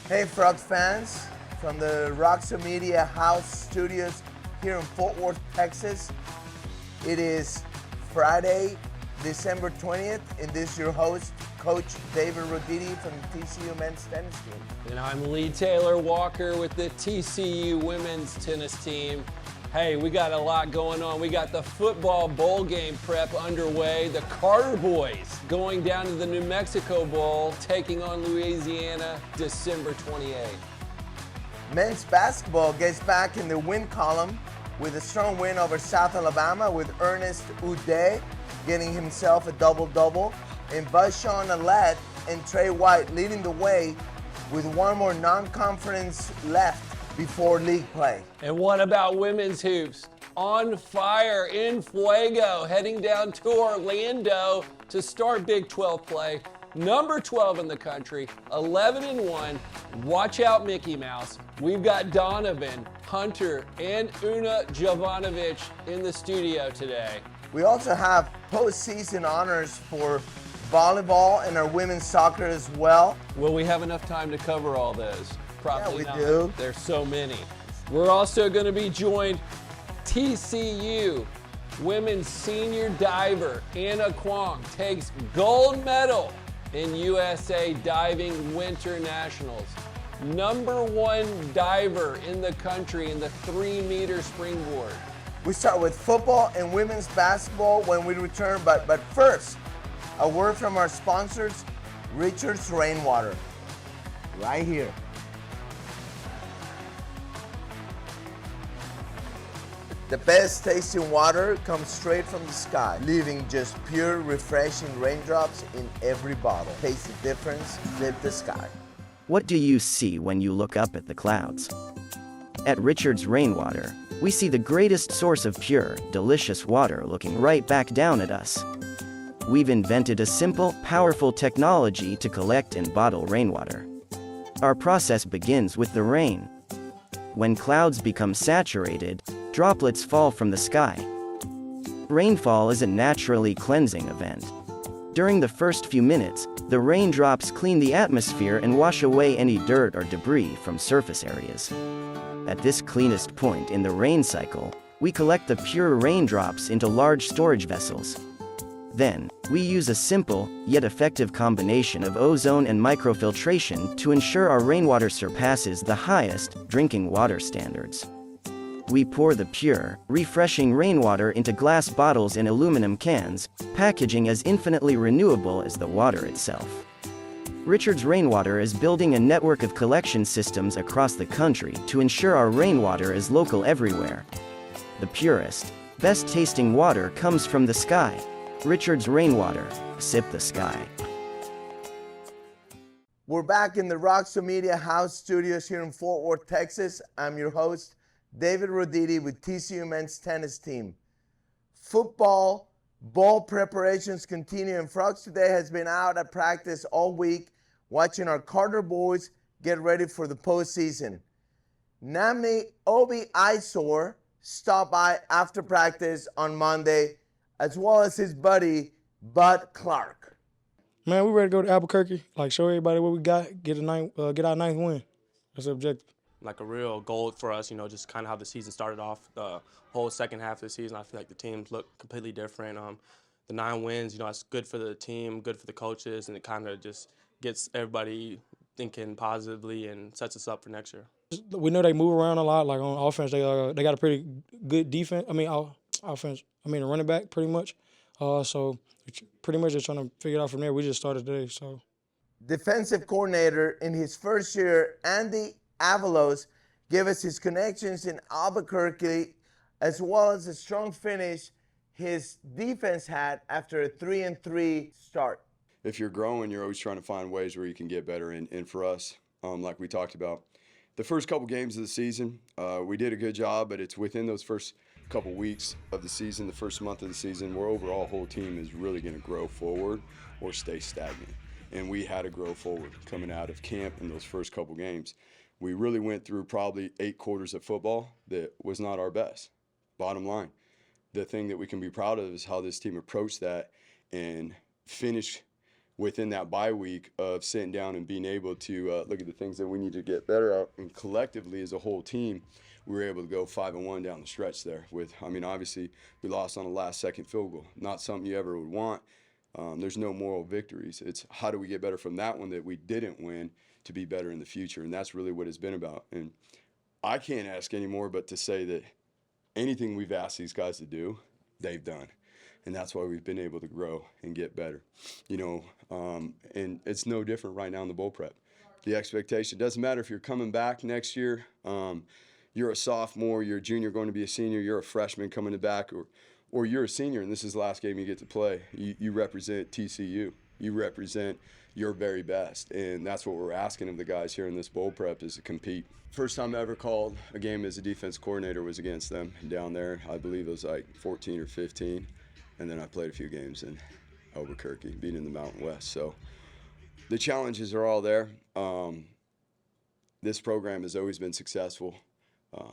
Hey Frogs fans, from the Roxa Media House studios here in Fort Worth, Texas. It is Friday, December 20th, and this is your host, Coach David Roditi from the TCU men's tennis team. And I'm Lee Taylor Walker with the TCU women's tennis team. Hey, we got a lot going on. We got the football bowl game prep underway. The Carter boys going down to the New Mexico Bowl, taking on Louisiana December 28th. Men's basketball gets back in the win column with a strong win over South Alabama with Ernest Uday getting himself a double-double, and Bashawn Alette and Trey White leading the way with one more non-conference left before league play. And what about women's hoops? On fire in Fuego, heading down to Orlando to start Big 12 play. Number 12 in the country, 11-1. Watch out, Mickey Mouse. We've got Donovan, Hunter, and Una Jovanovic in the studio today. We also have postseason honors for volleyball and our women's soccer as well. Will we have enough time to cover all those? Probably Yeah, not. we do. There's so many. We're also going to be joined TCU women's senior diver Anna Kwong takes gold medal in USA Diving Winter Nationals. Number 1 diver in the country in the 3-meter springboard. We start with football and women's basketball when we return, but first, a word from our sponsors, Richard's Rainwater, right here. The best tasting water comes straight from the sky, leaving just pure, refreshing raindrops in every bottle. Taste the difference, live the sky. What do you see when you look up at the clouds? At Richard's Rainwater, we see the greatest source of pure, delicious water looking right back down at us. We've invented a simple, powerful technology to collect and bottle rainwater. Our process begins with the rain. When clouds become saturated, droplets fall from the sky. Rainfall is a naturally cleansing event. During the first few minutes, the raindrops clean the atmosphere and wash away any dirt or debris from surface areas. At this cleanest point in the rain cycle, we collect the pure raindrops into large storage vessels. Then, we use a simple, yet effective combination of ozone and microfiltration to ensure our rainwater surpasses the highest drinking water standards. We pour the pure, refreshing rainwater into glass bottles and aluminum cans, packaging as infinitely renewable as the water itself. Richard's Rainwater is building a network of collection systems across the country to ensure our rainwater is local everywhere. The purest, best-tasting water comes from the sky. Richard's Rainwater, sip the sky. We're back in the Roxa Media House studios here in Fort Worth, Texas. I'm your host, David Roditi with TCU men's tennis team. Football bowl preparations continue, and Frogs today has been out at practice all week watching our Carter boys get ready for the postseason. Namni Obi Eyesore stopped by after practice on Monday, as well as his buddy, Bud Clark. Man, we ready to go to Albuquerque, show everybody what we got, get our ninth win. That's the objective. Like a real goal for us, just kind of how the season started off. The whole second half of the season, I feel like the teams look completely different. The 9 wins, it's good for the team, good for the coaches, and it kind of just gets everybody thinking positively and sets us up for next year. We know they move around a lot. Like on offense, they got a pretty good defense. Offense. A running back pretty much. So pretty much just trying to figure it out from there. We just started today, so. Defensive coordinator in his first year, Andy Avalos, gave us his connections in Albuquerque, as well as a strong finish his defense had after a 3-3 start. If you're growing, you're always trying to find ways where you can get better. And for us, like we talked about, the first couple games of the season, we did a good job, but it's within those first couple weeks of the season, the first month of the season, where overall whole team is really going to grow forward or stay stagnant. And we had to grow forward coming out of camp in those first couple games. We really went through probably 8 quarters of football that was not our best. Bottom line, the thing that we can be proud of is how this team approached that and finished within that bye week of sitting down and being able to look at the things that we need to get better at, and collectively as a whole team, we were able to go 5-1 down the stretch there. Obviously, we lost on a last-second field goal. Not something you ever would want. There's no moral victories. It's how do we get better from that one that we didn't win to be better in the future, and that's really what it's been about. And I can't ask any more but to say that anything we've asked these guys to do, they've done. And that's why we've been able to grow and get better. And it's no different right now in the bowl prep. The expectation doesn't matter if you're coming back next year, you're a sophomore, you're a junior going to be a senior, you're a freshman coming back, or you're a senior and this is the last game you get to play. You represent TCU. You represent your very best. And that's what we're asking of the guys here in this bowl prep, is to compete. First time I ever called a game as a defense coordinator was against them down there. I believe it was like 14 or 15. And then I played a few games in Albuquerque, being in the Mountain West. So the challenges are all there. This program has always been successful.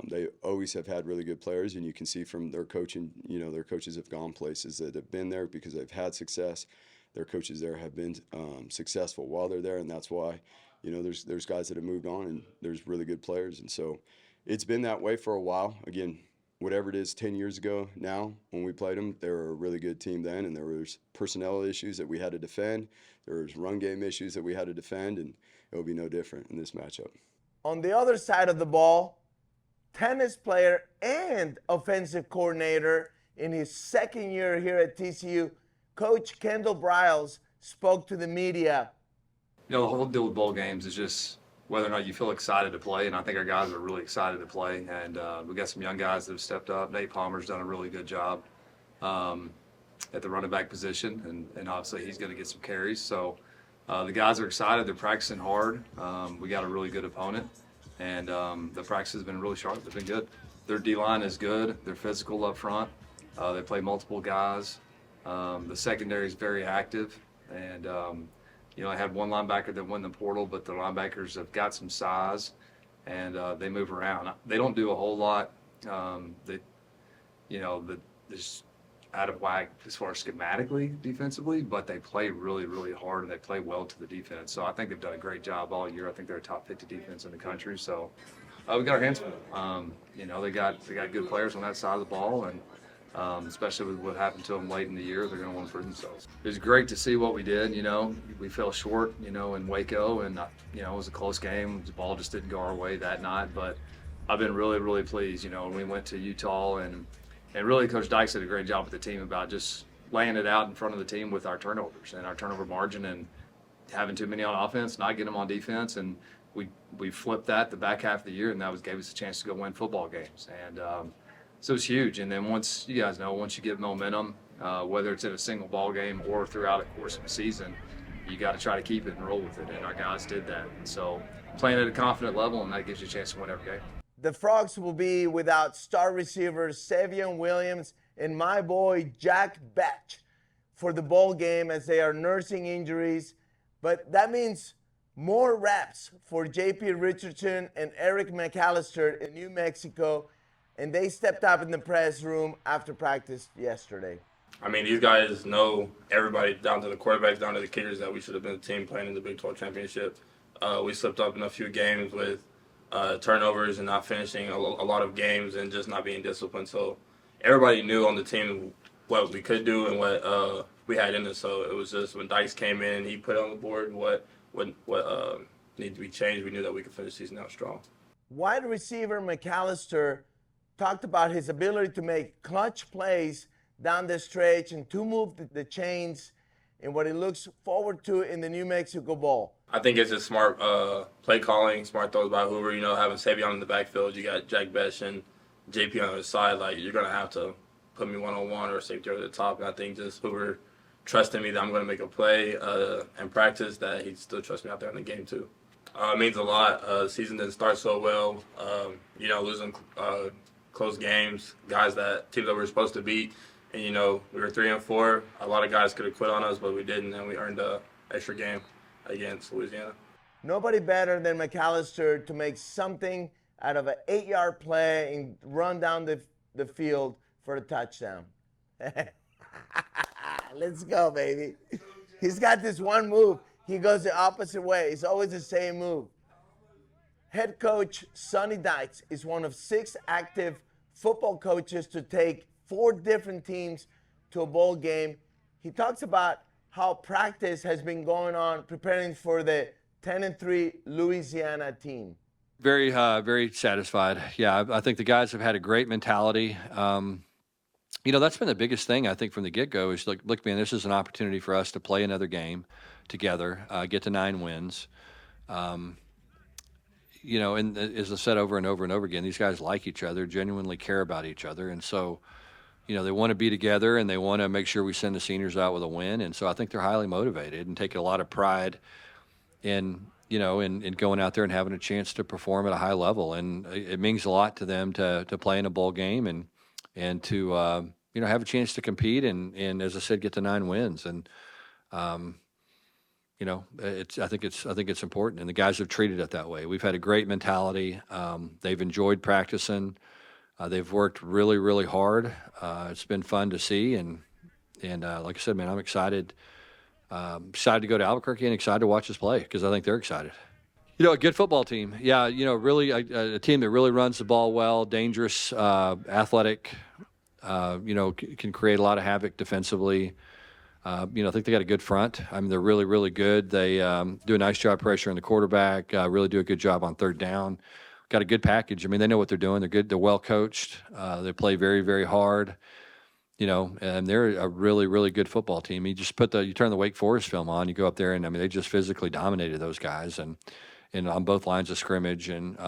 They always have had really good players, and you can see from their coaching, their coaches have gone places that have been there because they've had success. Their coaches there have been successful while they're there, and that's why, there's guys that have moved on, and there's really good players. And so it's been that way for a while. Again, whatever it is, 10 years ago now, when we played them, they were a really good team then, and there was personnel issues that we had to defend. There was run game issues that we had to defend, and it will be no different in this matchup. On the other side of the ball, tennis player and offensive coordinator in his second year here at TCU, Coach Kendall Briles spoke to the media. The whole deal with bowl games is just whether or not you feel excited to play, and I think our guys are really excited to play. And we got some young guys that have stepped up. Nate Palmer's done a really good job at the running back position, and obviously he's going to get some carries. So the guys are excited. They're practicing hard. We got a really good opponent, and the practice has been really sharp. They've been good. Their D-line is good. They're physical up front. They play multiple guys. The secondary is very active, and I had one linebacker that went in the portal, but the linebackers have got some size, and they move around. They don't do a whole lot. They're just out of whack as far as schematically, defensively, but they play really, really hard, and they play well to the defense. So I think they've done a great job all year. I think they're a top 50 defense in the country. So we got our hands full. They got good players on that side of the ball, and especially with what happened to them late in the year, they're going to want to prove themselves. It was great to see what we did. We fell short, in Waco, and it was a close game. The ball just didn't go our way that night, but I've been really, really pleased. We went to Utah, and really Coach Dykes did a great job with the team about just laying it out in front of the team with our turnovers and our turnover margin, and having too many on offense, not getting them on defense, and we flipped that the back half of the year, and that gave us a chance to go win football games. And so it's huge. And then once you get momentum, whether it's in a single ball game or throughout the course of the season, you got to try to keep it and roll with it. And our guys did that. And so playing at a confident level, and that gives you a chance to win every game. The Frogs will be without star receivers Savion Williams and my boy Jack Batch for the bowl game as they are nursing injuries. But that means more reps for J.P. Richardson and Eric McAllister in New Mexico. And they stepped up in the press room after practice yesterday. These guys know everybody, down to the quarterbacks, down to the kickers, that we should have been a team playing in the Big 12 championship. We slipped up in a few games with turnovers and not finishing a lot of games and just not being disciplined. So everybody knew on the team what we could do and what we had in us. So it was just when Dykes came in, he put on the board what needed to be changed. We knew that we could finish the season out strong. Wide receiver McAllister talked about his ability to make clutch plays down the stretch and to move the chains and what he looks forward to in the New Mexico Bowl. I think it's just smart play calling, smart throws by Hoover. Having Savion in the backfield, you got Jack Besh and JP on the side. You're going to have to put me one-on-one or safety over the top. And I think just Hoover trusting me that I'm going to make a play and practice, that he still trusts me out there in the game too. It means a lot. The season didn't start so well. Losing close games, teams that we were supposed to beat. And, we were 3-4. A lot of guys could have quit on us, but we didn't, and we earned an extra game against Louisiana. Nobody better than McAllister to make something out of an 8-yard play and run down the field for a touchdown. Let's go, baby. He's got this one move. He goes the opposite way. It's always the same move. Head coach Sonny Dykes is one of 6 active football coaches to take 4 different teams to a bowl game. He talks about how practice has been going on preparing for the 10-3 Louisiana team. Very satisfied. Yeah, I think the guys have had a great mentality. That's been the biggest thing, I think, from the get-go is, look, man, this is an opportunity for us to play another game together, get to 9 wins. And as I said over and over and over again, these guys like each other, genuinely care about each other. And so, they want to be together and they want to make sure we send the seniors out with a win. And so I think they're highly motivated and take a lot of pride in going out there and having a chance to perform at a high level. And it means a lot to them to play in a bowl game and to, have a chance to compete and as I said, get to 9 wins. And, I think it's important, and the guys have treated it that way. We've had a great mentality. They've enjoyed practicing. They've worked really, really hard. It's been fun to see, and like I said, man, I'm excited. Excited to go to Albuquerque and excited to watch us play because I think they're excited. A good football team. Yeah, really a team that really runs the ball well, dangerous, athletic. Can create a lot of havoc defensively. I think they got a good front. I mean, they're really, really good. They do a nice job pressuring the quarterback, really do a good job on third down. Got a good package. I mean, they know what they're doing. They're good. They're well coached. They play very, very hard, and they're a really, really good football team. You turn the Wake Forest film on, you go up there, and I mean, they just physically dominated those guys and on both lines of scrimmage. And,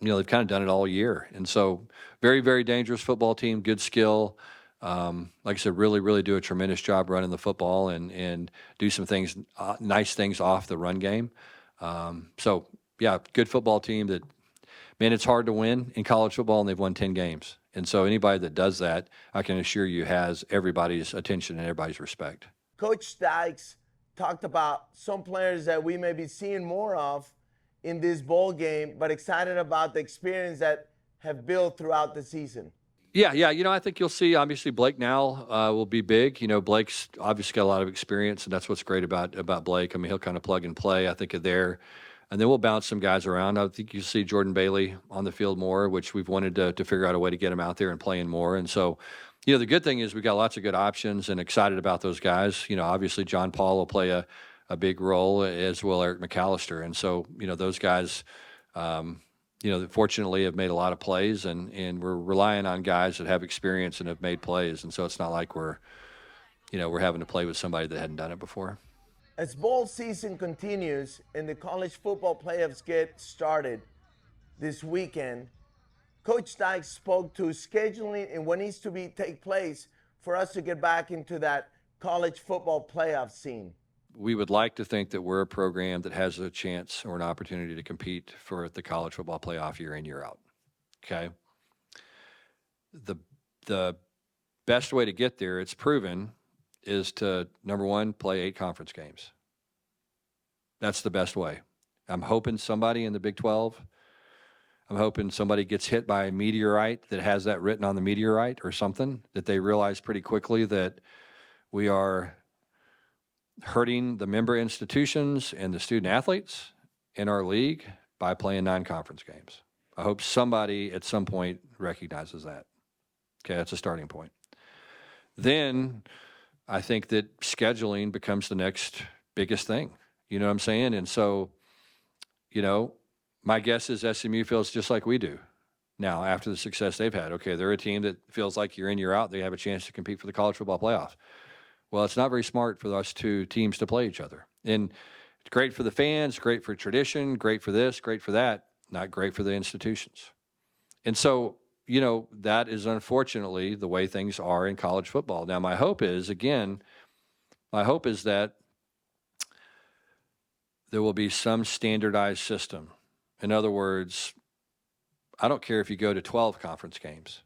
they've kind of done it all year. And so very, very dangerous football team, good skill. Like I said, really, really do a tremendous job running the football and do some things, nice things off the run game. So, yeah, good football team that, man, it's hard to win in college football, and they've won 10 games. And so anybody that does that, I can assure you, has everybody's attention and everybody's respect. Coach Dykes talked about some players that we may be seeing more of in this bowl game, but excited about the experience that have built throughout the season. Yeah. I think you'll see, obviously, Blake now will be big. Blake's obviously got a lot of experience, and that's what's great about Blake. I mean, he'll kind of plug and play, I think, there. And then we'll bounce some guys around. I think you'll see Jordan Bailey on the field more, which we've wanted to figure out a way to get him out there and playing more. And so, the good thing is we got lots of good options and excited about those guys. Obviously, John Paul will play a big role, as will Eric McAllister. And so, those guys, fortunately have made a lot of plays, and we're relying on guys that have experience and have made plays. And so it's not like we're having to play with somebody that hadn't done it before. As bowl season continues and the college football playoffs get started this weekend, Coach Dykes spoke to scheduling and what needs to take place for us to get back into that college football playoff scene. We would like to think that we're a program that has a chance or an opportunity to compete for the college football playoff year in, year out. Okay? The best way to get there, it's proven, is to, number one, play 8 conference games. That's the best way. I'm hoping somebody in the Big 12, I'm hoping somebody gets hit by a meteorite that has that written on the meteorite or something, that they realize pretty quickly that we are hurting the member institutions and the student athletes in our league by playing non-conference games. I hope somebody at some point recognizes that. Okay, that's a starting point. Then I think that scheduling becomes the next biggest thing. You know what I'm saying? And so, my guess is SMU feels just like we do now after the success they've had. Okay, they're a team that feels like year in, year out, they have a chance to compete for the college football playoff. Well, it's not very smart for those two teams to play each other. And it's great for the fans, great for tradition, great for this, great for that, not great for the institutions. And so, that is unfortunately the way things are in college football. Now, my hope is that there will be some standardized system. In other words, I don't care if you go to 12 conference games,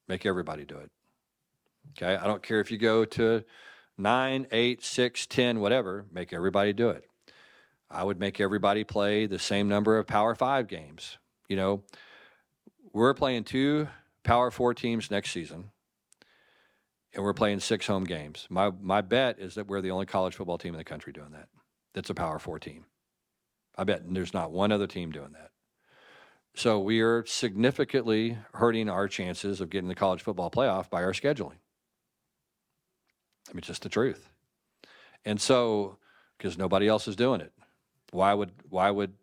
make everybody do it. Okay, I don't care if you go to 9, 8, 6, 10, whatever, make everybody do it. I would make everybody play the same number of Power 5 games. We're playing 2 Power 4 teams next season, and we're playing 6 home games. My bet is that we're the only college football team in the country doing that. That's a Power 4 team. I bet there's not one other team doing that. So we are significantly hurting our chances of getting the college football playoff by our scheduling. I mean, it's just the truth. And so, because nobody else is doing it, why would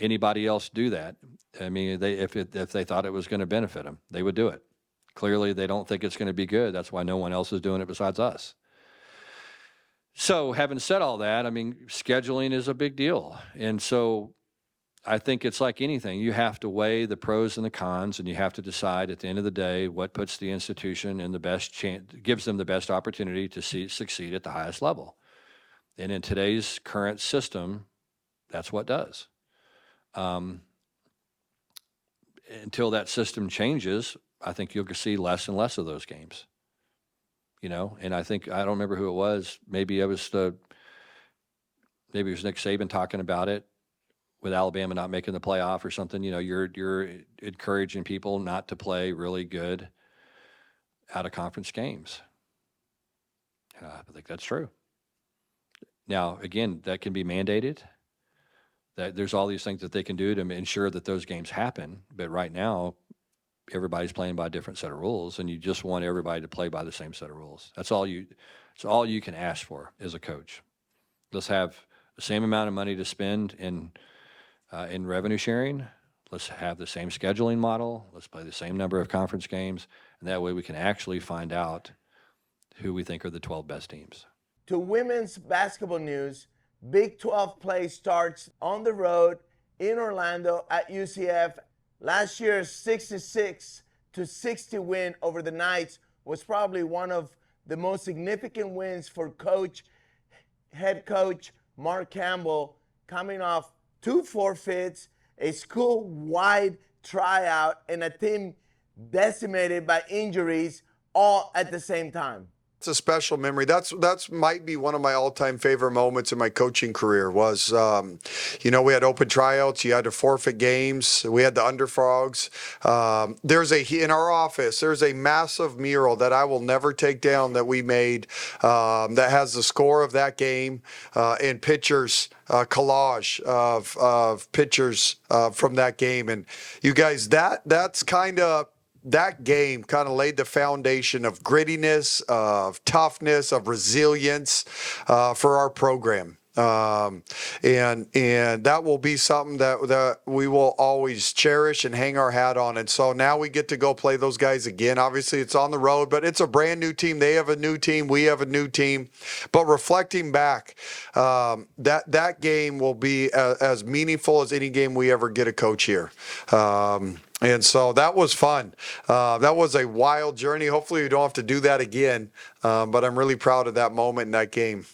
anybody else do that? I mean, if they thought it was going to benefit them, they would do it. Clearly, they don't think it's going to be good. That's why no one else is doing it besides us. So, having said all that, I mean, scheduling is a big deal. And so I think it's like anything. You have to weigh the pros and the cons, and you have to decide at the end of the day what puts the institution in the best chance, gives them the best opportunity to succeed at the highest level. And in today's current system, that's what does. Until that system changes, I think you'll see less and less of those games. You know, and I think, I don't remember who it was. Maybe it was Nick Saban talking about it with Alabama not making the playoff or something. You know, you're encouraging people not to play really good out of conference games. And I think that's true. Now, again, that can be mandated. That there's all these things that they can do to ensure that those games happen. But right now, everybody's playing by a different set of rules, and you just want everybody to play by the same set of rules. It's all you can ask for as a coach. Let's have the same amount of money to spend in revenue sharing. Let's have the same scheduling model. Let's play the same number of conference games, and that way we can actually find out who we think are the 12 best teams. To women's basketball news, Big 12 play starts on the road in Orlando at UCF. Last year's 66-60 win over the Knights was probably one of the most significant wins for head coach Mark Campbell, coming off 2 forfeits, a school-wide tryout, and a team decimated by injuries all at the same time. It's a special memory. That's might be one of my all-time favorite moments in my coaching career was, we had open tryouts. You had to forfeit games. We had the Underfrogs. In our office, there's a massive mural that I will never take down that we made that has the score of that game and pictures, collage of pictures from that game. And you guys, that's kind of, that game kind of laid the foundation of grittiness, of toughness, of resilience for our program. And that will be something that we will always cherish and hang our hat on. And so now we get to go play those guys again. Obviously, it's on the road, but it's a brand new team. They have a new team. We have a new team. But reflecting back, that game will be as meaningful as any game we ever get to coach here. And so that was fun. That was a wild journey. Hopefully we don't have to do that again. But I'm really proud of that moment in that game.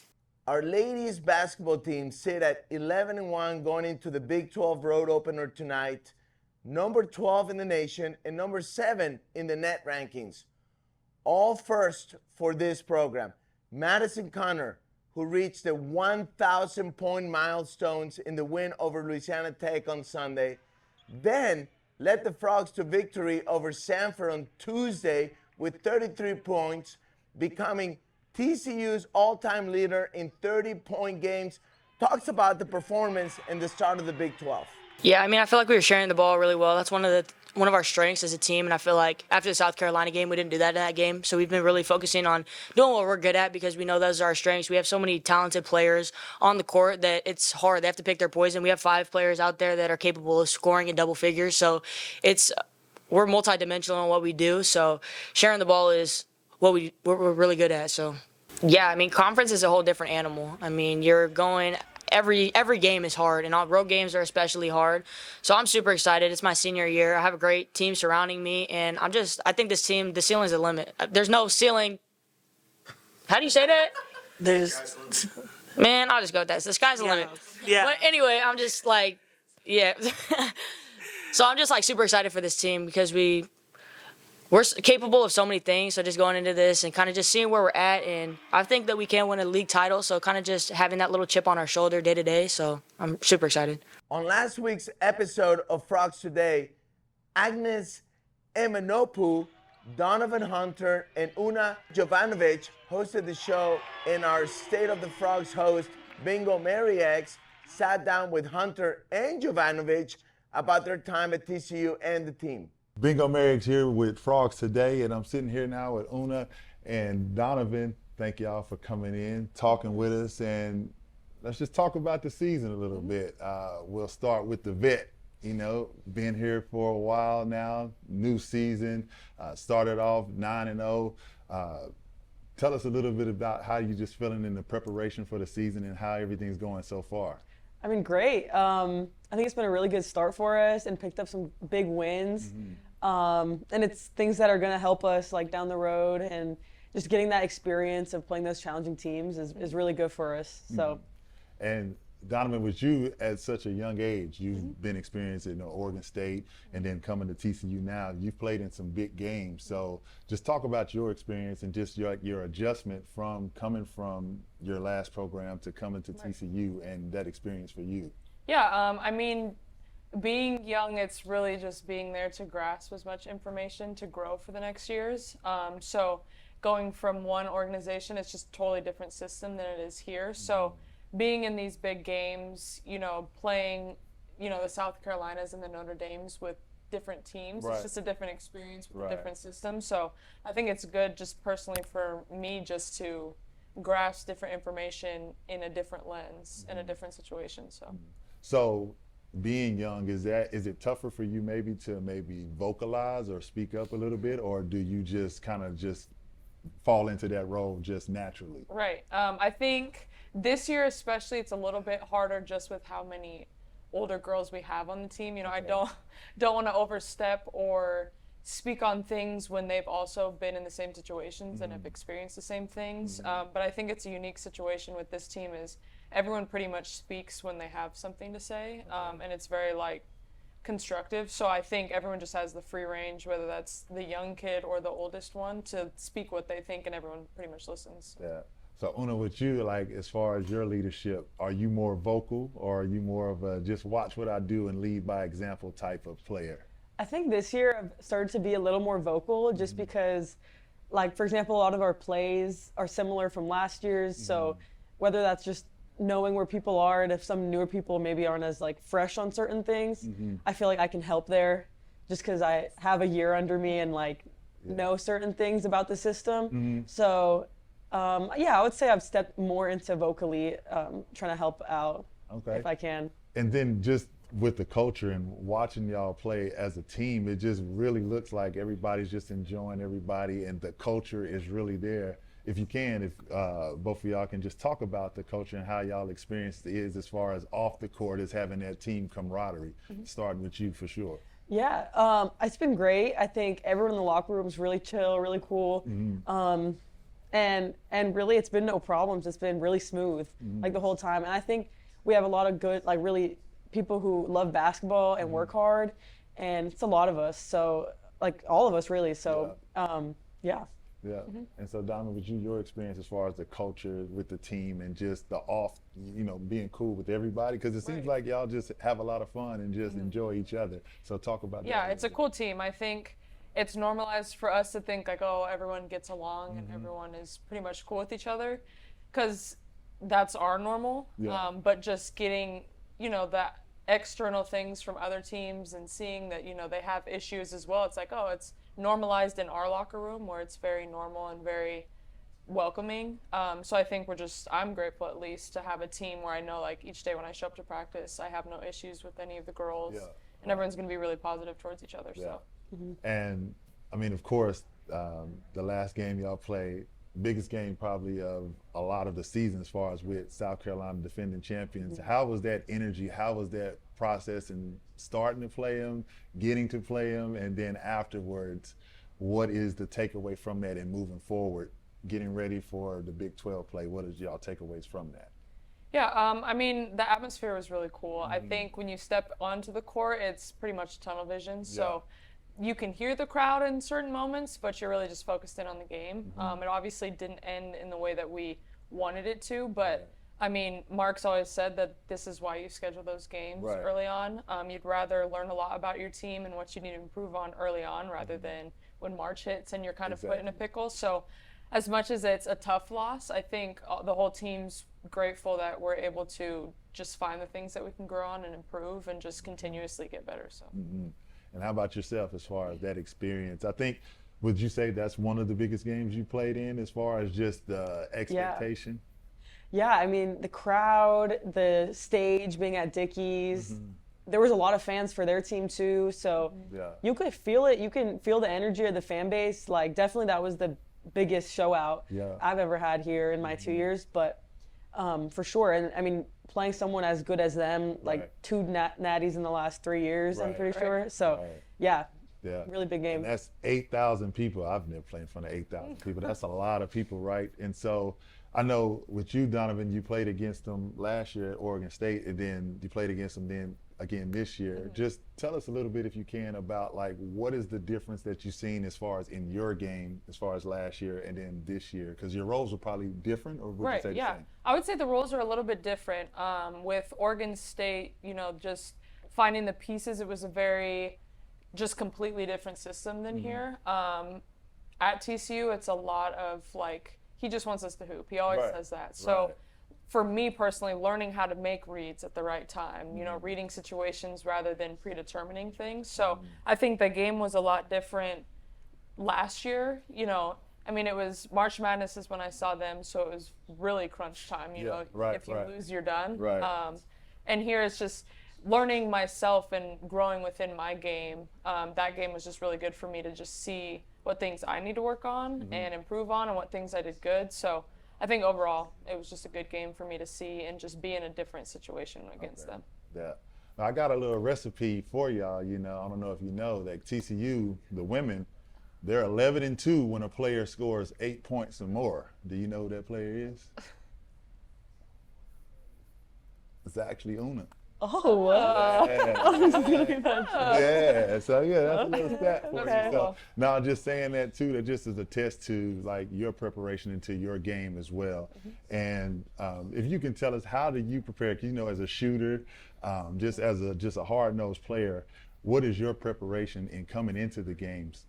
Our ladies basketball team sit at 11-1 going into the Big 12 road opener tonight, number 12 in the nation and number 7 in the net rankings. All first for this program. Madison Connor, who reached the 1,000-point milestones in the win over Louisiana Tech on Sunday, then led the Frogs to victory over Sanford on Tuesday with 33 points, becoming TCU's all-time leader in 30-point games. Talks about the performance and the start of the Big 12. Yeah, I mean, I feel like we were sharing the ball really well. That's one of our strengths as a team, and I feel like after the South Carolina game, we didn't do that in that game. So we've been really focusing on doing what we're good at because we know those are our strengths. We have so many talented players on the court that it's hard. They have to pick their poison. We have 5 players out there that are capable of scoring in double figures. So we're multidimensional in what we do. So sharing the ball is what we're really good at. So yeah, I mean, conference is a whole different animal. I mean, you're going. Every game is hard, and all road games are especially hard. So I'm super excited. It's my senior year. I have a great team surrounding me, and I think this team, the ceiling's the limit. There's no ceiling. How do you say that? Man, I'll just go with that. The sky's the limit. Yeah. But anyway, I'm just like, yeah. So I'm just like super excited for this team because we're capable of so many things. So just going into this and kind of just seeing where we're at, and I think that we can win a league title. So kind of just having that little chip on our shoulder day to day. So I'm super excited. On last week's episode of Frogs Today, Agnes Emenopu Donovan Hunter and Una Jovanovic hosted the show, and our State of the Frogs host, Bingo Mariex, sat down with Hunter and Jovanovic about their time at TCU and the team. Bingo Mariex here with Frogs Today, and I'm sitting here now with Una and Donovan. Thank y'all for coming in, talking with us, and let's just talk about the season a little bit. We'll start with the vet. You know, been here for a while now, new season, started off 9-0. Tell us a little bit about how you just feeling in the preparation for the season and how everything's going so far. I mean, great. I think it's been a really good start for us and picked up some big wins. And it's things that are going to help us like down the road, and just getting that experience of playing those challenging teams is really good for us. So. And Donovan, with you at such a young age, you've been experienced in Oregon State and then coming to TCU now. You've played in some big games. So just talk about your experience and just your adjustment from coming from your last program to coming to TCU and that experience for you. Yeah, I mean, being young, it's really just being there to grasp as much information to grow for the next years. So going from one organization, it's just a totally different system than it is here. So being in these big games, you know, playing, you know, the South Carolinas and the Notre Dames with different teams, it's just a different experience with a different system. So I think it's good just personally for me just to grasp different information in a different lens, in a different situation. So being young, is it tougher for you maybe to vocalize or speak up a little bit, or do you just kind of just fall into that role just naturally? Right. I think this year especially, it's a little bit harder just with how many older girls we have on the team. You know, I don't want to overstep or speak on things when they've also been in the same situations and have experienced the same things. But I think it's a unique situation with this team is everyone pretty much speaks when they have something to say, and it's very like constructive. So I think everyone just has the free range, whether that's the young kid or the oldest one, to speak what they think, and everyone pretty much listens. Yeah. So Una, with you, like as far as your leadership, are you more vocal or are you more of a just watch what I do and lead by example type of player? I think this year I've started to be a little more vocal just because, like, for example, a lot of our plays are similar from last year's. So whether that's just knowing where people are, and if some newer people maybe aren't as like fresh on certain things, I feel like I can help there just because I have a year under me and like know certain things about the system. So yeah, I would say I've stepped more into vocally trying to help out if I can. And then just with the culture and watching y'all play as a team, it just really looks like everybody's just enjoying everybody and the culture is really there. If you can, if both of y'all can just talk about the culture and how y'all experience it is as far as off the court as having that team camaraderie, starting with you for sure. Yeah, it's been great. I think everyone in the locker room is really chill, really cool. And really it's been no problems. It's been really smooth like the whole time. And I think we have a lot of good, like really people who love basketball and work hard, and it's a lot of us. So like all of us really. So yeah. Yeah. And so Donovan, with you, your experience as far as the culture with the team and just the off, you know, being cool with everybody, because it seems like y'all just have a lot of fun and just enjoy each other. So talk about that. Yeah, it's a cool team. I think it's normalized for us to think like, oh, everyone gets along and everyone is pretty much cool with each other, because that's our normal. But just getting, you know, that external things from other teams and seeing that, you know, they have issues as well. It's like, oh, it's normalized in our locker room where it's very normal and very welcoming. So I think I'm grateful at least to have a team where I know like each day when I show up to practice, I have no issues with any of the girls, and everyone's going to be really positive towards each other. So. And I mean, of course, the last game y'all played, biggest game probably of a lot of the season as far as with South Carolina defending champions. How was that energy? How was that process and starting to play them, getting to play them, and then afterwards, what is the takeaway from that and moving forward, getting ready for the Big 12 play? What is y'all takeaways from that? Yeah, I mean, the atmosphere was really cool. I think when you step onto the court, it's pretty much tunnel vision. So you can hear the crowd in certain moments, but you're really just focused in on the game. It obviously didn't end in the way that we wanted it to, but I mean, Mark's always said that this is why you schedule those games early on. You'd rather learn a lot about your team and what you need to improve on early on rather than when March hits and you're kind of put in a pickle. So as much as it's a tough loss, I think the whole team's grateful that we're able to just find the things that we can grow on and improve and just continuously get better. So. And how about yourself as far as that experience? I think, would you say that's one of the biggest games you played in as far as just the expectation? Yeah, I mean, the crowd, the stage, being at Dickey's, there was a lot of fans for their team too, so you could feel it. You can feel the energy of the fan base. Like, definitely that was the biggest show out I've ever had here in my 2 years, but for sure. And I mean, playing someone as good as them, like two natties in the last 3 years, I'm pretty sure. So yeah, really big game. And that's 8,000 people. I've never played in front of 8,000 people. That's a lot of people, right? And so I know with you, Donovan, you played against them last year at Oregon State, and then you played against them then again this year. Just tell us a little bit, if you can, about like what is the difference that you've seen as far as in your game, as far as last year and then this year? Because your roles are probably different, or would you say the same? I would say the roles are a little bit different. With Oregon State, you know, just finding the pieces, it was a very just completely different system than here. At TCU, it's a lot of like, he just wants us to hoop. He always says that. So for me personally, learning how to make reads at the right time, you know, reading situations rather than predetermining things. So I think the game was a lot different last year. You know, I mean, it was March Madness is when I saw them, so it was really crunch time. You know, if you lose, you're done. And here it's just learning myself and growing within my game. That game was just really good for me to just see what things I need to work on and improve on, and what things I did good. So I think overall it was just a good game for me to see and just be in a different situation against them. Now, I got a little recipe for y'all. You know, I don't know if you know that TCU, the women, they're 11-2 when a player scores 8 points or more. Do you know who that player is? It's actually Una. Oh, yeah. So yeah, that's a little stat for you. So, now, just saying that too, that just is a test to like your preparation into your game as well. And if you can tell us, how do you prepare? 'Cause, you know, as a shooter, just as a hard-nosed player, what is your preparation in coming into the games?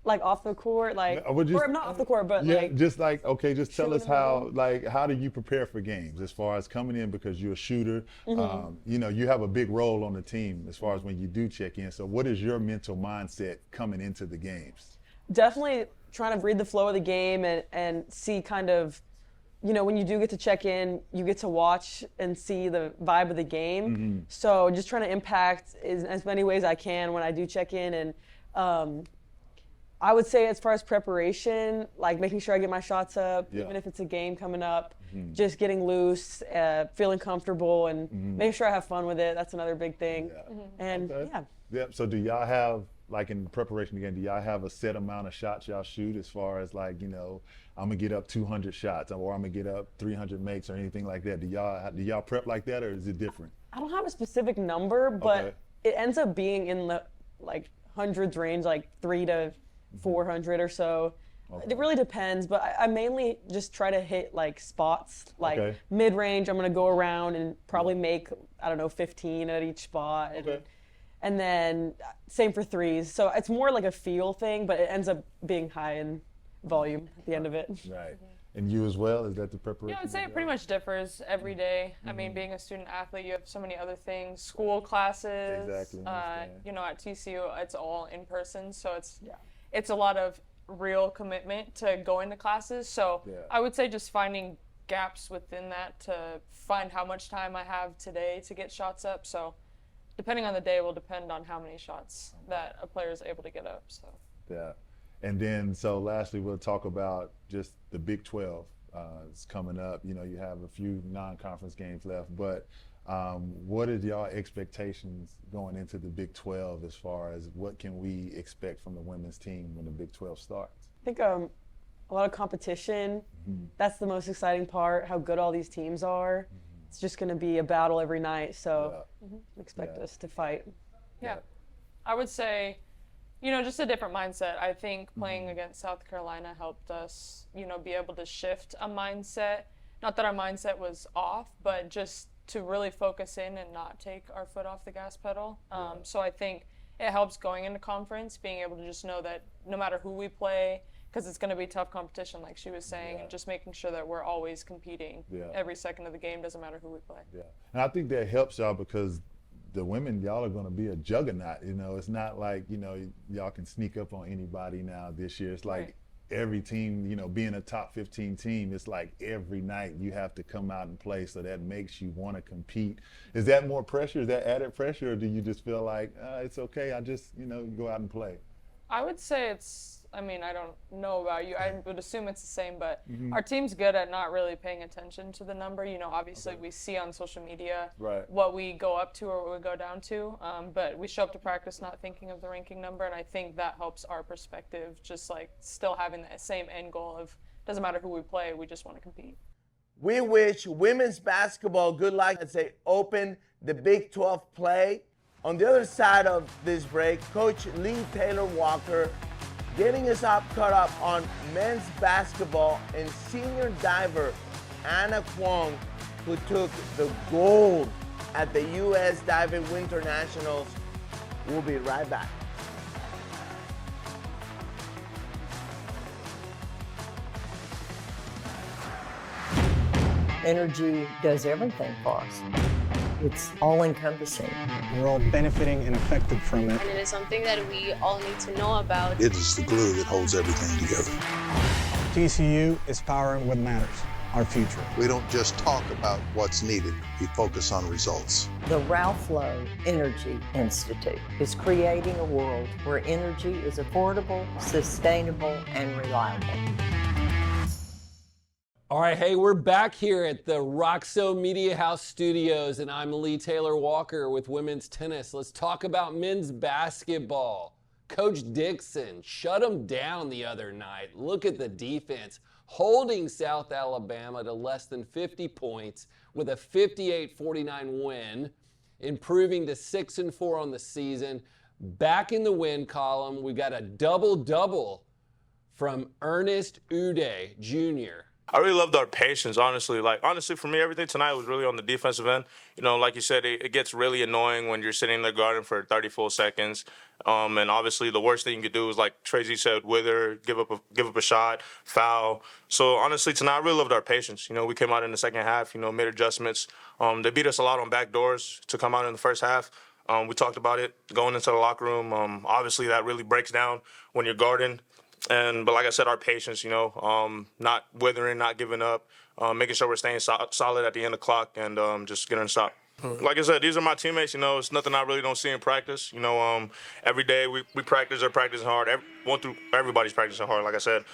Like off the court, like, or not off the court, but like. Just like, okay, just tell us how do you prepare for games as far as coming in, because you're a shooter, you know, you have a big role on the team as far as when you do check in. So what is your mental mindset coming into the games? Definitely trying to read the flow of the game and see kind of, you know, when you do get to check in, you get to watch and see the vibe of the game. So just trying to impact in as many ways I can when I do check in. And I would say as far as preparation, like making sure I get my shots up, even if it's a game coming up, just getting loose, feeling comfortable, and making sure I have fun with it. That's another big thing. And So do y'all have, like in preparation again, do y'all have a set amount of shots y'all shoot as far as like, you know, I'm gonna get up 200 shots or I'm gonna get up 300 makes or anything like that? Do y'all prep like that, or is it different? I don't have a specific number, but it ends up being in the like hundreds range, like 3 to 400 or so. It really depends, but I mainly just try to hit like spots, like mid-range. I'm gonna go around and probably make, I don't know, 15 at each spot. And then same for threes. So it's more like a feel thing, but it ends up being high in volume at the end of it. And you as well, is that the preparation? Yeah, I would say it pretty much differs every day. I mean, being a student athlete, you have so many other things, school classes. You know, at TCU, it's all in person, so it's a lot of real commitment to going to classes. So I would say just finding gaps within that to find how much time I have today to get shots up. So depending on the day will depend on how many shots that a player is able to get up. So and then so lastly, we'll talk about just the Big 12. It's coming up. You know, you have a few non-conference games left, but what are y'all expectations going into the Big 12 as far as what can we expect from the women's team when the Big 12 starts? I think a lot of competition. That's the most exciting part, how good all these teams are. It's just going to be a battle every night, so expect us to fight. I would say, you know, just a different mindset. I think playing against South Carolina helped us, you know, be able to shift a mindset. Not that our mindset was off, but just to really focus in and not take our foot off the gas pedal. So I think it helps going into conference, being able to just know that no matter who we play, because it's going to be tough competition, like she was saying, and just making sure that we're always competing every second of the game, doesn't matter who we play. Yeah, and I think that helps y'all because the women, y'all are going to be a juggernaut. You know, it's not like, you know, y'all can sneak up on anybody now this year. It's like every team, you know, being a top 15 team, it's like every night you have to come out and play, so that makes you want to compete. Is that more pressure? Is that added pressure, or do you just feel like, it's okay, I just, you know, go out and play? I would say I mean, I don't know about you. I would assume it's the same, but our team's good at not really paying attention to the number. You know, obviously we see on social media what we go up to or what we go down to, but we show up to practice not thinking of the ranking number, and I think that helps our perspective, just like still having the same end goal of doesn't matter who we play, we just want to compete. We wish women's basketball good luck as they open the Big 12 play. On the other side of this break, Coach Lee Taylor Walker getting us caught up on men's basketball and senior diver Anna Kwong, who took the gold at the U.S. Diving Winter Nationals. We'll be right back. Energy does everything for us. It's all-encompassing. We're all benefiting and affected from it. And it is something that we all need to know about. It is the glue that holds everything together. TCU is powering what matters, our future. We don't just talk about what's needed, we focus on results. The Ralph Lowe Energy Institute is creating a world where energy is affordable, sustainable, and reliable. All right, hey, we're back here at the Roxo Media House Studios, and I'm Lee Taylor Walker with women's tennis. Let's talk about men's basketball. Coach Dixon shut them down the other night. Look at the defense, holding South Alabama to less than 50 points with a 58-49 win, improving to 6-4 on the season. Back in the win column, we got a double-double from Ernest Uday Jr. I really loved our patience, honestly. Honestly, for me, everything tonight was really on the defensive end. You know, like you said, it gets really annoying when you're sitting there guarding for 30 full seconds. And obviously, the worst thing you could do is, like Tracy said, wither, give up a shot, foul. So honestly, tonight I really loved our patience. You know, we came out in the second half, you know, made adjustments. They beat us a lot on back doors to come out in the first half. We talked about it going into the locker room. Obviously, that really breaks down when you're guarding. But like I said, our patience, you know, not withering, not giving up, making sure we're staying solid at the end of the clock and just getting a stop. Like I said, these are my teammates. You know, it's nothing I really don't see in practice. You know, every day we practice. They're practicing hard. Everybody's practicing hard, like I said.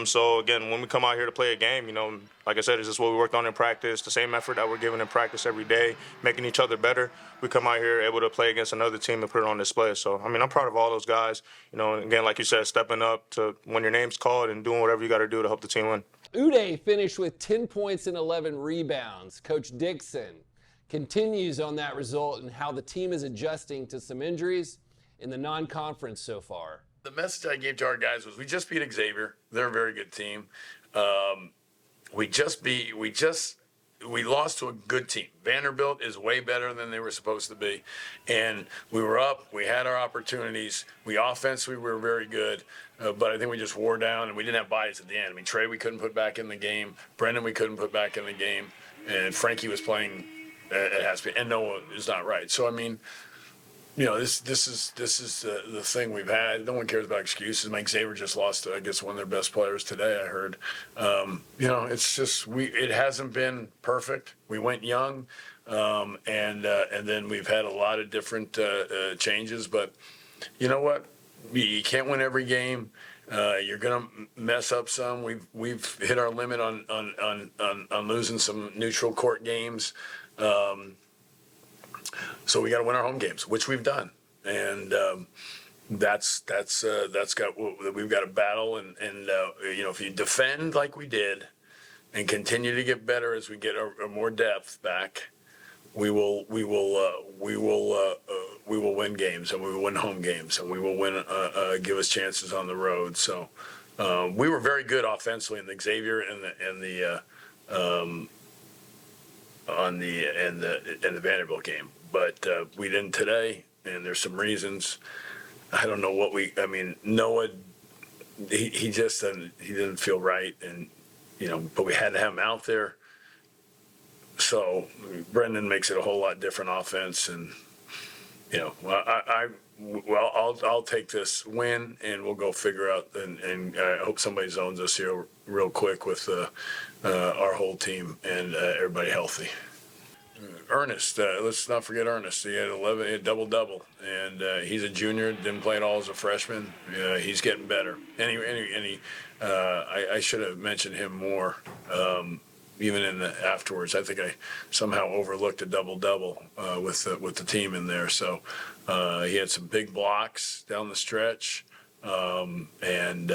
So, again, when we come out here to play a game, you know, like I said, is this what we work on in practice, the same effort that we're giving in practice every day, making each other better. We come out here able to play against another team and put it on display. So, I mean, I'm proud of all those guys. You know, and again, like you said, stepping up to when your name's called and doing whatever you got to do to help the team win. Uday finished with 10 points and 11 rebounds. Coach Dixon continues on that result and how the team is adjusting to some injuries in the non-conference so far. The message I gave to our guys was we just beat Xavier. They're a very good team. We lost to a good team. Vanderbilt is way better than they were supposed to be. And we were up. We had our opportunities. We were very good. But I think we just wore down, and we didn't have bodies at the end. I mean, Trey we couldn't put back in the game. Brendan we couldn't put back in the game. And Frankie was playing it has to be, and Noah is not right. So I mean, you know, this is the thing we've had. No one cares about excuses. Mike Xavier just lost, I guess, one of their best players today. I heard. You know, it's just it hasn't been perfect. We went young, and then we've had a lot of different changes. But you know what? You can't win every game. You're gonna mess up some. We've hit our limit on losing some neutral court games. So we got to win our home games, which we've done, and we've got to battle. And you know, if you defend like we did, and continue to get better as we get our more depth back, we will win games, and we will win home games, and we will give us chances on the road. So we were very good offensively in the Xavier and the Vanderbilt game, but we didn't today, and there's some reasons. I don't know what Noah, he just didn't feel right, and but we had to have him out there. So Brendan makes it a whole lot different offense, and I'll take this win, and we'll go figure out, and I hope somebody zones us here real quick with our whole team and everybody healthy. Ernest, let's not forget Ernest. He had 11, he had double, and he's a junior. Didn't play at all as a freshman. He's getting better. I should have mentioned him more. Even in the afterwards, I think I somehow overlooked a double with the team in there. So he had some big blocks down the stretch, and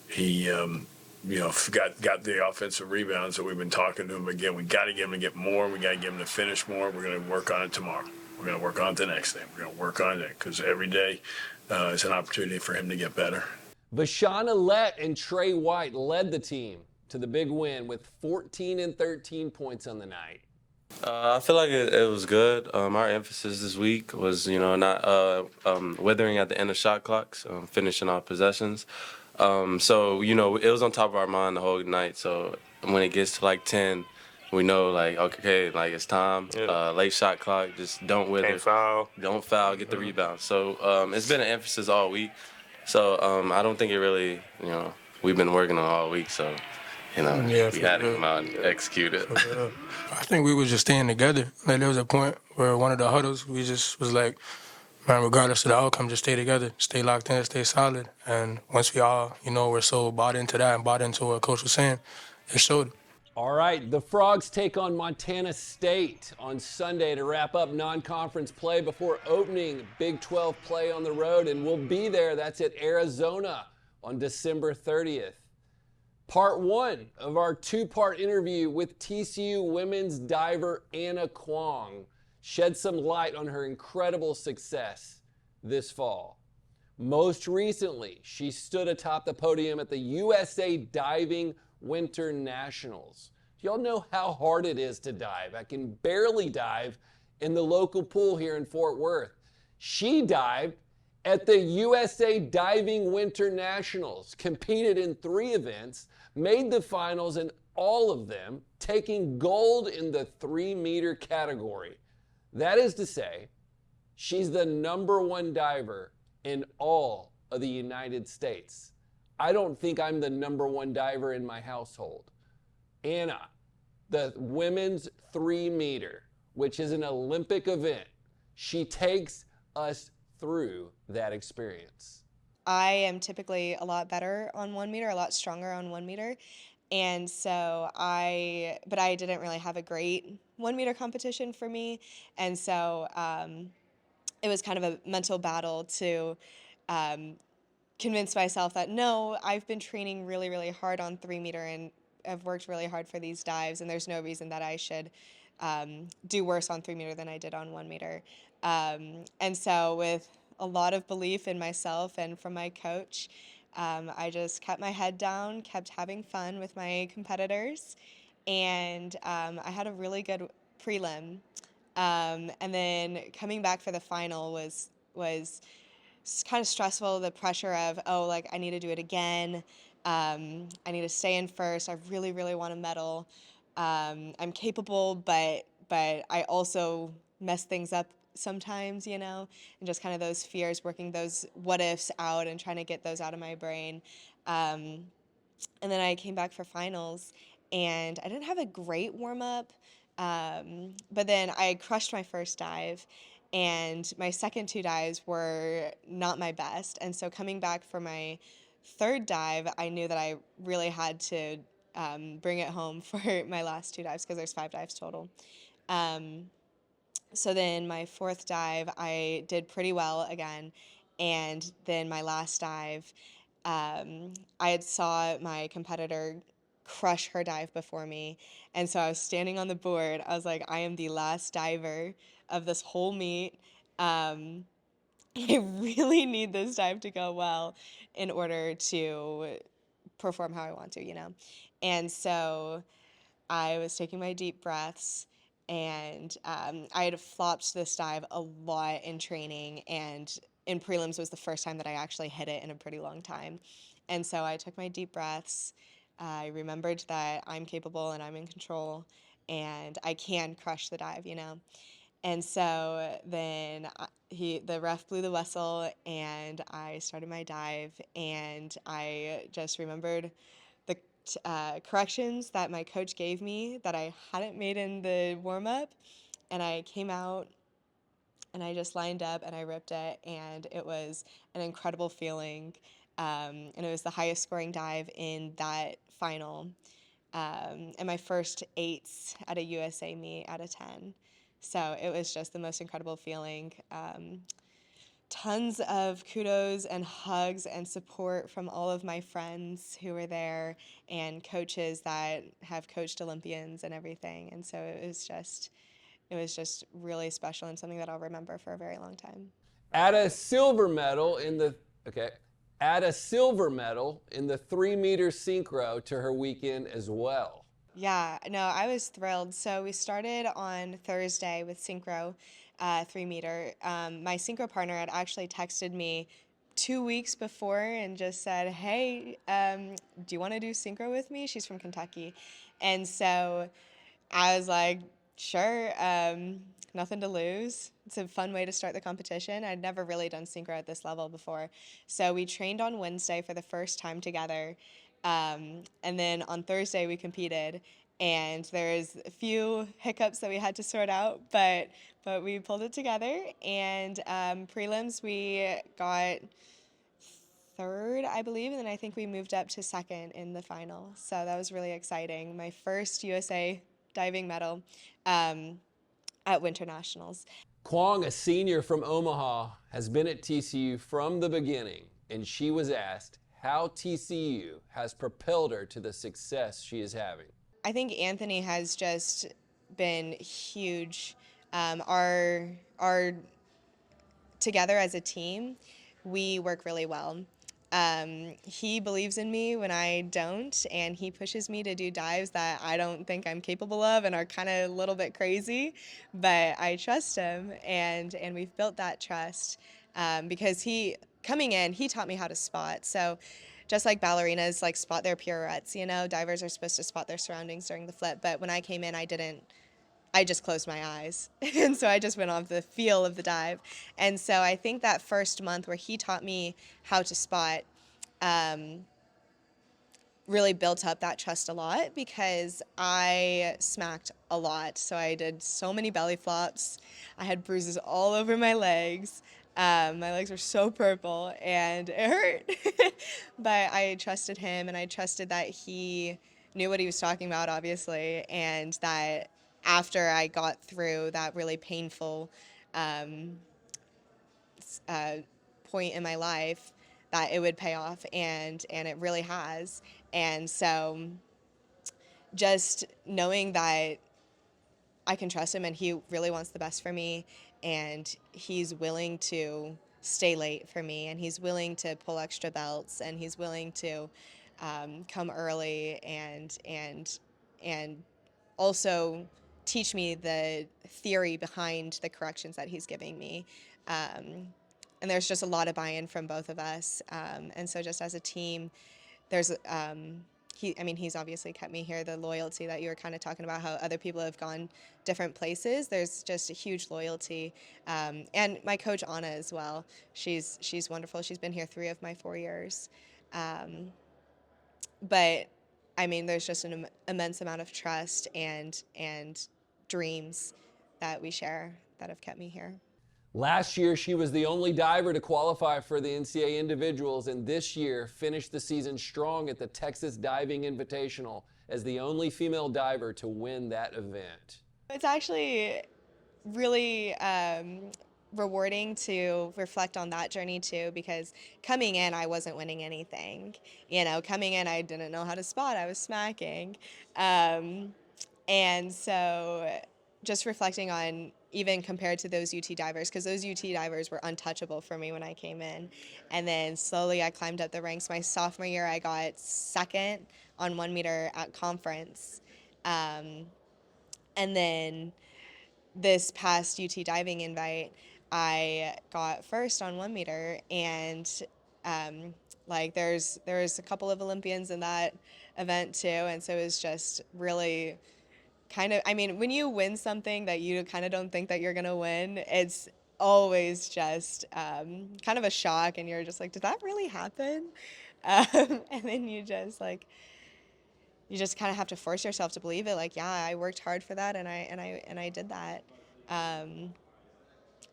he got the offensive rebounds that we've been talking to him again. We got to get him to get more. We got to get him to finish more. We're going to work on it tomorrow. We're going to work on it the next day. We're going to work on it because every day is an opportunity for him to get better. Vashana Lett and Trey White led the team to the big win with 14 and 13 points on the night. I feel like it was good. Our emphasis this week was, not withering at the end of shot clocks, finishing off possessions. So, it was on top of our mind the whole night. So when it gets to like 10, we know okay, it's time. Late shot clock, just don't wither. Can't foul. Don't foul, get the rebound. So it's been an emphasis all week. So I don't think it really, we've been working on all week. So, we had to come out and execute it. I think we were just staying together. There was a point where one of the huddles, we just was like, man, regardless of the outcome, just stay together, stay locked in, stay solid. And once we all, we're so bought into that and bought into what Coach was saying, it showed. All right, the Frogs take on Montana State on Sunday to wrap up non-conference play before opening Big 12 play on the road, and we'll be there. That's at Arizona on December 30th. Part one of our two-part interview with TCU women's diver Anna Kwong shed some light on her incredible success this fall. Most recently, she stood atop the podium at the USA Diving Winter Nationals. Do y'all know how hard it is to dive? I can barely dive in the local pool here in Fort Worth. She dived at the USA Diving Winter Nationals, competed in 3 events, made the finals in all of them, taking gold in the 3-meter category. That is to say, she's the #1 diver in all of the United States. I don't think I'm the #1 diver in my household. Anna, the women's 3-meter, which is an Olympic event, she takes us through that experience. I am typically a lot better on 1 meter, a lot stronger on 1 meter. And so I didn't really have a great 1 meter competition for me. And so it was kind of a mental battle to convince myself that no, I've been training really, really hard on 3 meter and I've worked really hard for these dives, and there's no reason that I should do worse on 3 meter than I did on 1 meter. And so with a lot of belief in myself and from my coach, I just kept my head down, kept having fun with my competitors, and I had a really good prelim. And then coming back for the final was kind of stressful, the pressure of, I need to do it again. I need to stay in first. I really, really want to medal. I'm capable, but I also mess things up sometimes, and just kind of those fears, working those what ifs out and trying to get those out of my brain. And then I came back for finals, and I didn't have a great warm-up, but then I crushed my first dive, and my second 2 dives were not my best. And so coming back for my third dive, I knew that I really had to bring it home for my last 2 dives, because there's 5 dives total. So then my 4th dive, I did pretty well again. And then my last dive, I had saw my competitor crush her dive before me. And so I was standing on the board. I was like, I am the last diver of this whole meet. I really need this dive to go well in order to perform how I want to, And so I was taking my deep breaths, and I had flopped this dive a lot in training, and in prelims was the first time that I actually hit it in a pretty long time. And so I took my deep breaths. I remembered that I'm capable and I'm in control and I can crush the dive, you know. And so then the ref blew the whistle and I started my dive, and I just remembered the corrections that my coach gave me that I hadn't made in the warm-up, and I came out and I just lined up and I ripped it, and it was an incredible feeling, and it was the highest scoring dive in that final, and my first 8s at a USA meet out of 10. So it was just the most incredible feeling. Tons of kudos and hugs and support from all of my friends who were there and coaches that have coached Olympians and everything. And so it was just really special and something that I'll remember for a very long time. Add a silver medal in the 3-meter synchro to her weekend as well. Yeah, no, I was thrilled. So we started on Thursday with synchro, 3-meter. My synchro partner had actually texted me 2 weeks before and just said, hey, do you want to do synchro with me? She's from Kentucky. And so I was like, sure, nothing to lose. It's a fun way to start the competition. I'd never really done synchro at this level before. So we trained on Wednesday for the first time together. And then on Thursday we competed, and there's a few hiccups that we had to sort out, but we pulled it together. And prelims we got third, I believe, and then I think we moved up to second in the final. So that was really exciting. My first USA diving medal at Winter Nationals. Kwong, a senior from Omaha, has been at TCU from the beginning, and she was asked how TCU has propelled her to the success she is having. I think Anthony has just been huge. Our together as a team, we work really well. He believes in me when I don't, and he pushes me to do dives that I don't think I'm capable of and are kind of a little bit crazy, but I trust him, and we've built that trust because coming in, he taught me how to spot. So just like ballerinas like spot their pirouettes, you know, divers are supposed to spot their surroundings during the flip, but when I came in, I didn't. I just closed my eyes. And so I just went off the feel of the dive. And so I think that first month where he taught me how to spot really built up that trust a lot, because I smacked a lot. So I did so many belly flops. I had bruises all over my legs. My legs were so purple and it hurt. But I trusted him, and I trusted that he knew what he was talking about, obviously, and that after I got through that really painful point in my life, that it would pay off, and it really has. And so just knowing that I can trust him and he really wants the best for me, and he's willing to stay late for me, and he's willing to pull extra belts, and he's willing to come early and also teach me the theory behind the corrections that he's giving me. And there's just a lot of buy-in from both of us. And so just as a team, there's, he's obviously kept me here. The loyalty that you were kind of talking about, how other people have gone different places, there's just a huge loyalty. And my coach, Anna, as well. She's wonderful. She's been here 3 of my 4 years. But there's just an immense amount of trust and dreams that we share that have kept me here. Last year, she was the only diver to qualify for the NCAA Individuals, and this year finished the season strong at the Texas Diving Invitational as the only female diver to win that event. It's actually really rewarding to reflect on that journey too, because coming in, I wasn't winning anything. Coming in, I didn't know how to spot. I was smacking. And so just reflecting on, even compared to those UT divers, because those UT divers were untouchable for me when I came in. And then slowly I climbed up the ranks. My sophomore year, I got second on 1 meter at conference. And then this past UT diving invite, I got first on 1 meter, and like there's a couple of Olympians in that event too, and so it was just really kind of, I mean, when you win something that you kind of don't think that you're gonna win, it's always just kind of a shock, and you're just like, did that really happen? And then you just kind of have to force yourself to believe it. Like, yeah, I worked hard for that, and I did that.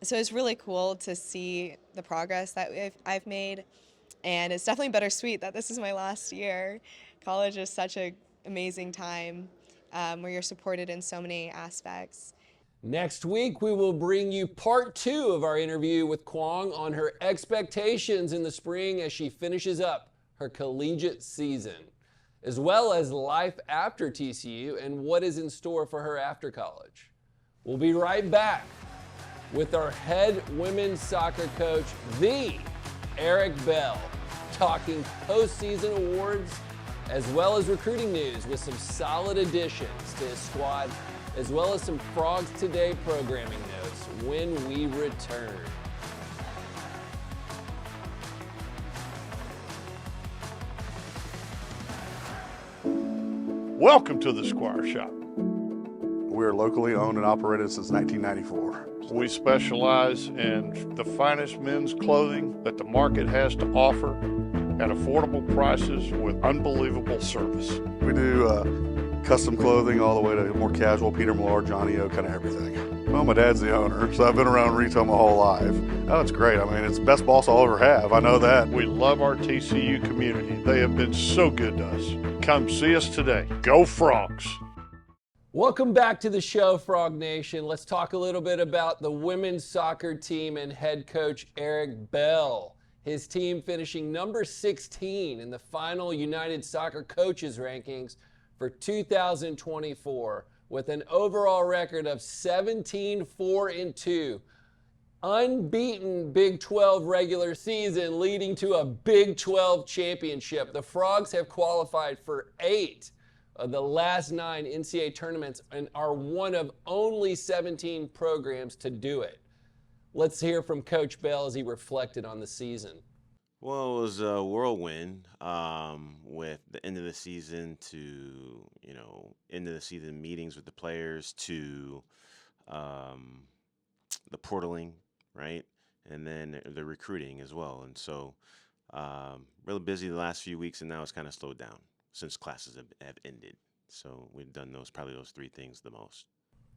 So it's really cool to see the progress that I've made, and it's definitely bittersweet that this is my last year. College is such an amazing time where you're supported in so many aspects. Next week, we will bring you part 2 of our interview with Kwong on her expectations in the spring as she finishes up her collegiate season, as well as life after TCU and what is in store for her after college. We'll be right back with our head women's soccer coach, the Eric Bell, talking postseason awards as well as recruiting news with some solid additions to his squad, as well as some Frogs Today programming notes when we return. Welcome to the Squire Shop. We're locally owned and operated since 1994. We specialize in the finest men's clothing that the market has to offer at affordable prices with unbelievable service. We do custom clothing all the way to more casual, Peter Millar, Johnny O, kind of everything. Well, my dad's the owner, so I've been around retail my whole life. Oh, it's great. I mean, it's the best boss I'll ever have. I know that. We love our TCU community. They have been so good to us. Come see us today. Go Frogs! Welcome back to the show, Frog Nation. Let's talk a little bit about the women's soccer team and head coach Eric Bell. His team finishing number 16 in the final United Soccer Coaches rankings for 2024 with an overall record of 17-4-2. Unbeaten Big 12 regular season leading to a Big 12 championship. The Frogs have qualified for 8 of the last 9 NCAA tournaments and are one of only 17 programs to do it. Let's hear from Coach Bell as he reflected on the season. Well, it was a whirlwind with the end of the season to, end of the season meetings with the players to the portaling, right? And then the recruiting as well. And so really busy the last few weeks, and now it's kind of slowed down since classes have ended. So we've done probably those 3 things the most.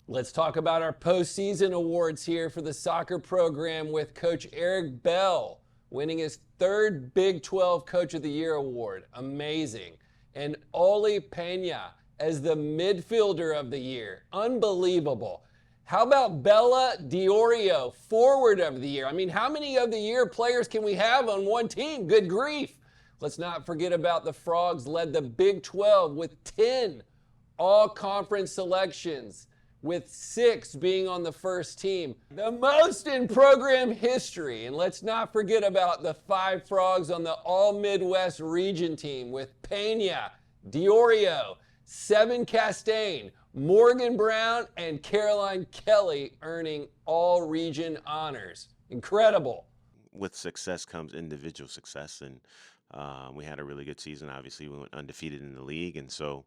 Let's talk about our postseason awards here for the soccer program with Coach Eric Bell winning his 3rd Big 12 Coach of the Year award. Amazing. And Oli Pena as the midfielder of the year. Unbelievable. How about Bella Diorio, forward of the year? I mean, how many of the year players can we have on one team? Good grief. Let's not forget about the Frogs led the Big 12 with 10 all-conference selections, with 6 being on the first team. The most in program history. And let's not forget about the 5 Frogs on the All-Midwest region team with Pena, Diorio, Seven Castaigne, Morgan Brown, and Caroline Kelly earning all-region honors. Incredible. With success comes individual success, and we had a really good season. Obviously, we went undefeated in the league, and so,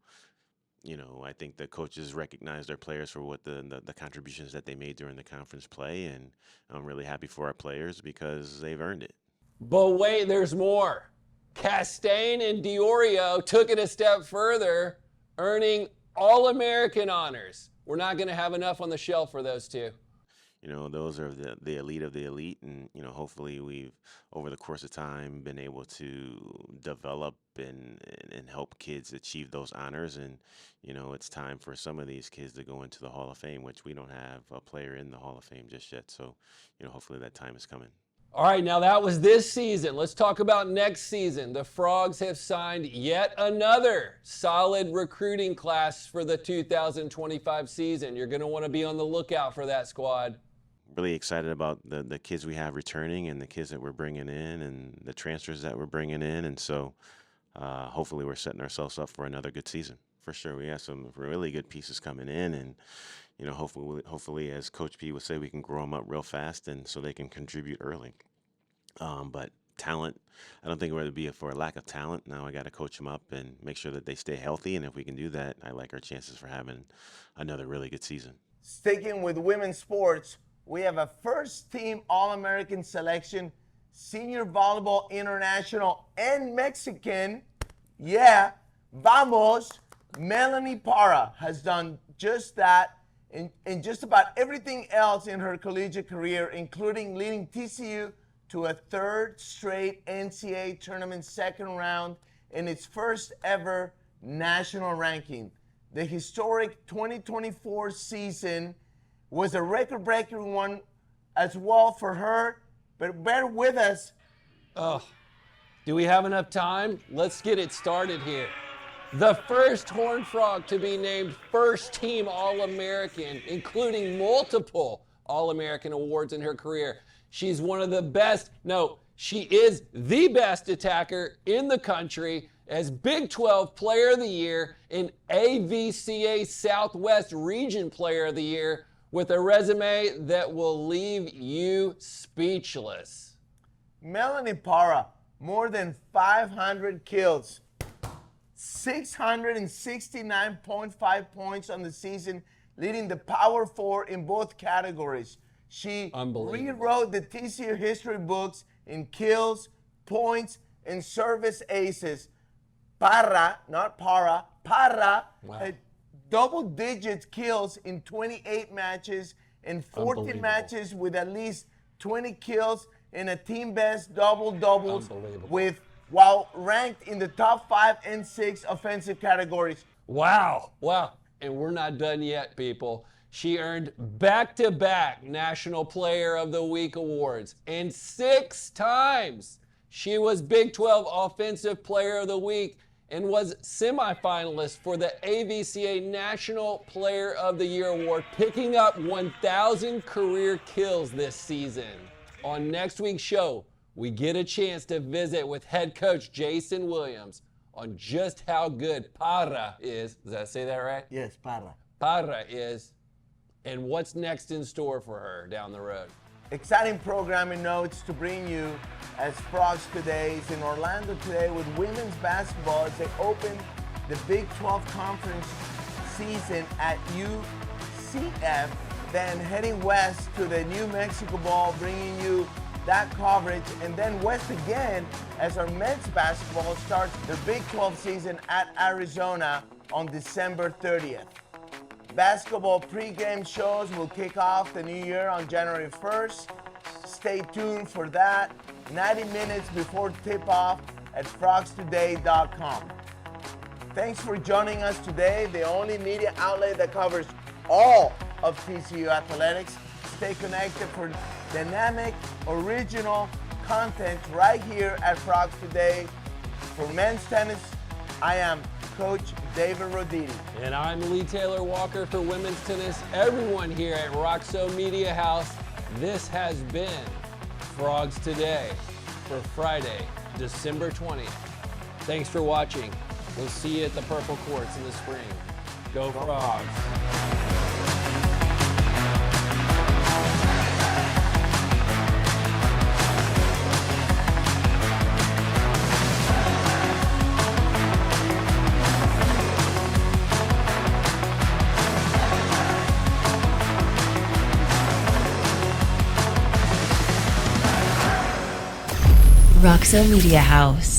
I think the coaches recognize their players for what the contributions that they made during the conference play, and I'm really happy for our players because they've earned it. But wait, there's more. Castaigne and Diorio took it a step further, earning All-American honors. We're not going to have enough on the shelf for those 2. Those are the elite of the elite, and hopefully we've over the course of time been able to develop and help kids achieve those honors. And it's time for some of these kids to go into the Hall of Fame, which we don't have a player in the Hall of Fame just yet. So hopefully that time is coming. All right, now that was this season. Let's talk about next season. The Frogs have signed yet another solid recruiting class for the 2025 season. You're going to want to be on the lookout for that squad. Really excited about the kids we have returning and the kids that we're bringing in and the transfers that we're bringing in. And so hopefully we're setting ourselves up for another good season. for sure. We have some really good pieces coming in, and hopefully, as Coach P would say, we can grow them up real fast, and so they can contribute early. But talent, I don't think it would be for a lack of talent. Now I got to coach them up and make sure that they stay healthy, and if we can do that, I like our chances for having another really good season. Sticking with women's sports, we have a first-team All-American selection, senior volleyball international and Mexican. Yeah, vamos. Melanie Parra has done just that in just about everything else in her collegiate career, including leading TCU to a third straight NCAA tournament second round in its first ever national ranking. The historic 2024 season was a record-breaking one as well for her, but bear with us. Oh, do we have enough time? Let's get it started here. The first Horned Frog to be named first team All-American, including multiple All-American awards in her career. She's one of the best, she is the best attacker in the country, as Big 12 Player of the Year and AVCA Southwest Region Player of the Year, with a resume that will leave you speechless. Melanie Parra, more than 500 kills, 669.5 points on the season, leading the Power Four in both categories. She rewrote the TCU history books in kills, points, and service aces. Parra, not Parra, Parra had double-digit kills in 28 matches and 14 matches with at least 20 kills in a team-best double-doubles while ranked in the top 5 and 6 offensive categories. Wow. And we're not done yet, people. She earned back-to-back National Player of the Week awards, and 6 times she was Big 12 Offensive Player of the Week and was semifinalist for the AVCA National Player of the Year award, picking up 1,000 career kills this season. On next week's show, we get a chance to visit with head coach Jason Williams on just how good Parra is. Does that say that right? Yes, Parra. Parra is, and what's next in store for her down the road. Exciting programming notes to bring you as Frogs Today is in Orlando today with women's basketball as they open the Big 12 Conference season at UCF, then heading west to the New Mexico Bowl, bringing you that coverage, and then west again as our men's basketball starts their Big 12 season at Arizona on December 30th. Basketball pregame shows will kick off the new year on January 1st. Stay tuned for that 90 minutes before tip-off at frogstoday.com. Thanks for joining us today, the only media outlet that covers all of TCU athletics. Stay connected for dynamic, original content right here at Frogs Today. For men's tennis, I am Coach David Roditi. And I'm Lee Taylor Walker for women's tennis. Everyone here at Roxo Media House, this has been Frogs Today for Friday, December 20th. Thanks for watching. We'll see you at the Purple Courts in the spring. Go Frogs. Roxo Media House.